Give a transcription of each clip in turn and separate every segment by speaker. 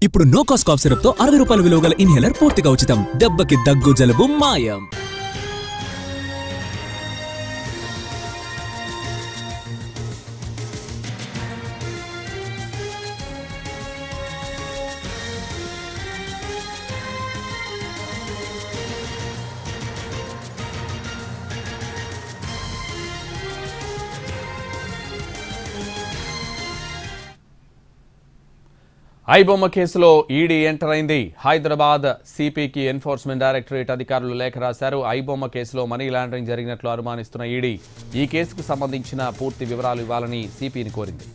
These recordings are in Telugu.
Speaker 1: ఇప్పుడు నో కాస్ట్ కాఫ్ సిరప్ తో 60 రూపాయల విలువ గల ఇన్హేలర్ పూర్తిగా ఉచితం. దెబ్బకి దగ్గు జలుబు మాయం.
Speaker 2: ఐబొమ్మ కేసులో ఈడీ ఎంటర్ అయింది. హైదరాబాద్ సిపికి ఎన్ఫోర్స్మెంట్ డైరెక్టరేట్ అధికారులు లేఖ రాశారు. ఐబొమ్మ కేసులో మనీ లాండరింగ్ జరిగినట్లు అనుమానిస్తున్న ఈడీ ఈ కేసుకు సంబంధించిన పూర్తి వివరాలు ఇవ్వాలని సిపిని కోరింది.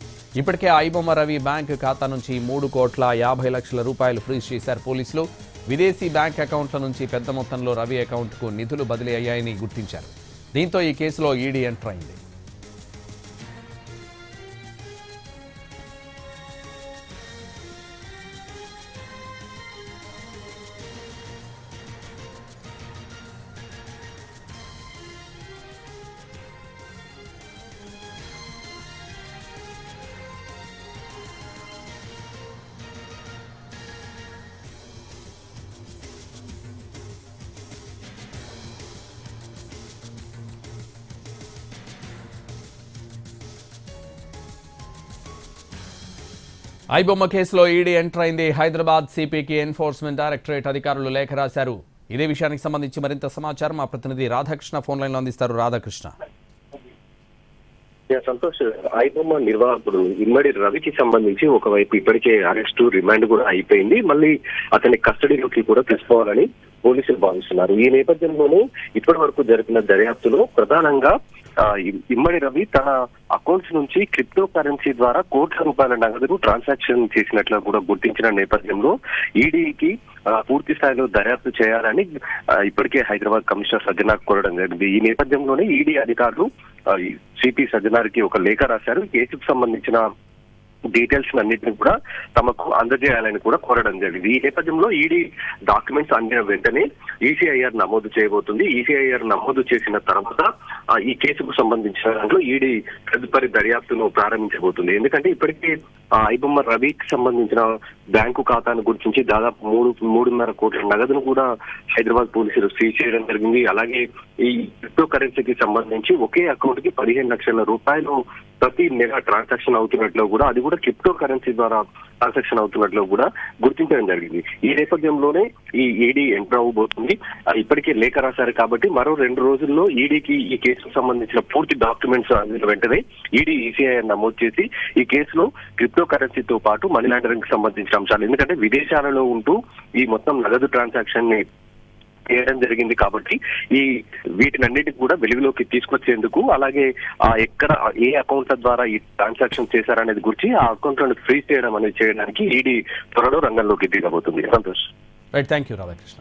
Speaker 2: ఇప్పటికే ఐబొమ్మ రవి బ్యాంకు ఖాతా నుంచి 3,50,00,000 రూపాయలు ఫ్రీజ్ చేశారు పోలీసులు. విదేశీ బ్యాంక్ అకౌంట్ల నుంచి పెద్ద మొత్తంలో రవి అకౌంట్కు నిధులు బదిలీ అయ్యాయని గుర్తించారు. దీంతో ఈ కేసులో ఈడీ ఎంటర్ అయింది. ఐబొమ్మ కేసులో ఈడీ ఎంటర్ అయింది. హైదరాబాద్ సిపికి ఎన్ఫోర్స్మెంట్ డైరెక్టరేట్ అధికారులు లేఖ రాశారు. ఇదే విషయానికి సంబంధించి మరింత సమాచారం మా ప్రతినిధి రాధాకృష్ణ ఫోన్ లైన్ లో అందిస్తారు. రాధాకృష్ణ.
Speaker 3: సంతోష్, ఐబొమ్మ నిర్వాహకుడు ఇమ్మడి రవికి సంబంధించి ఒకవైపు ఇప్పటికే అరెస్టు రిమాండ్ కూడా అయిపోయింది. మళ్ళీ అతని కస్టడీలోకి కూడా తీసుకోవాలని పోలీసులు భావిస్తున్నారు. ఈ నేపథ్యంలోనే ఇప్పటి వరకు జరిపిన దర్యాప్తులో ప్రధానంగా ఇమ్మడి రవి తన అకౌంట్స్ నుంచి క్రిప్టో కరెన్సీ ద్వారా కోట్ల రూపాయల నగదును ట్రాన్సాక్షన్ చేసినట్లు కూడా గుర్తించిన నేపథ్యంలో ఈడీకి పూర్తి స్థాయిలో దర్యాప్తు చేయాలని ఇప్పటికే హైదరాబాద్ కమిషనర్ సజ్జనార్ కోరడం జరిగింది. ఈ నేపథ్యంలోనే ఈడీ అధికారులు సిపి సజ్జనార్కి ఒక లేఖ రాశారు. కేసుకు సంబంధించిన డీటెయిల్స్ అన్నింటినీ కూడా తమకు అందజేయాలని కూడా కోరడం జరిగింది. ఈ నేపథ్యంలో ఈడీ డాక్యుమెంట్స్ అందిన వెంటనే ఈసీఐఆర్ నమోదు చేయబోతుంది. ఈసీఐఆర్ నమోదు చేసిన తర్వాత ఈ కేసుకు సంబంధించిన దాంట్లో ఈడీ తదుపరి దర్యాప్తును ప్రారంభించబోతుంది. ఎందుకంటే ఇప్పటికే ఐబొమ్మ రవికి సంబంధించిన బ్యాంకు ఖాతాను గుర్తించి దాదాపు 3.5 కోట్ల నగదును కూడా హైదరాబాద్ పోలీసులు సీజ్ చేయడం జరిగింది. అలాగే ఈ క్రిప్టో కరెన్సీకి సంబంధించి ఒకే అకౌంట్ కి 15 లక్షల రూపాయలు ప్రతి నెల ట్రాన్సాక్షన్ అవుతున్నట్లు కూడా, అది కూడా క్రిప్టో కరెన్సీ ద్వారా ట్రాన్సాక్షన్ అవుతున్నట్లు కూడా గుర్తించడం జరిగింది. ఈ నేపథ్యంలోనే ఈ ఈడీ ఎంటర్ అవ్వబోతుంది. ఇప్పటికే లేఖ రాశారు కాబట్టి మరో 2 రోజుల్లో ఈడీకి ఈ కేసుకు సంబంధించిన పూర్తి డాక్యుమెంట్స్ అందిన వెంటనే ఈడీ ఈసీఐఆర్ నమోదు చేసి ఈ కేసులో క్రిప్టో కరెన్సీతో పాటు మనీ లాండరింగ్ కి సంబంధించిన అంశాలు, ఎందుకంటే విదేశాలలో ఉంటూ ఈ మొత్తం నగదు ట్రాన్సాక్షన్ ని చేయడం జరిగింది కాబట్టి ఈ వీటినన్నిటికి కూడా వెలుగులోకి తీసుకొచ్చేందుకు, అలాగే ఎక్కడ ఏ అకౌంట్ల ద్వారా ఈ ట్రాన్సాక్షన్ చేశారనేది గురించి ఆ అకౌంట్లను ఫ్రీజ్ చేయడం అనేది చేయడానికి ఈడీ త్వరలో రంగంలోకి దిగబోతుంది. Santosh.
Speaker 2: Right, thank you Radhakrishna.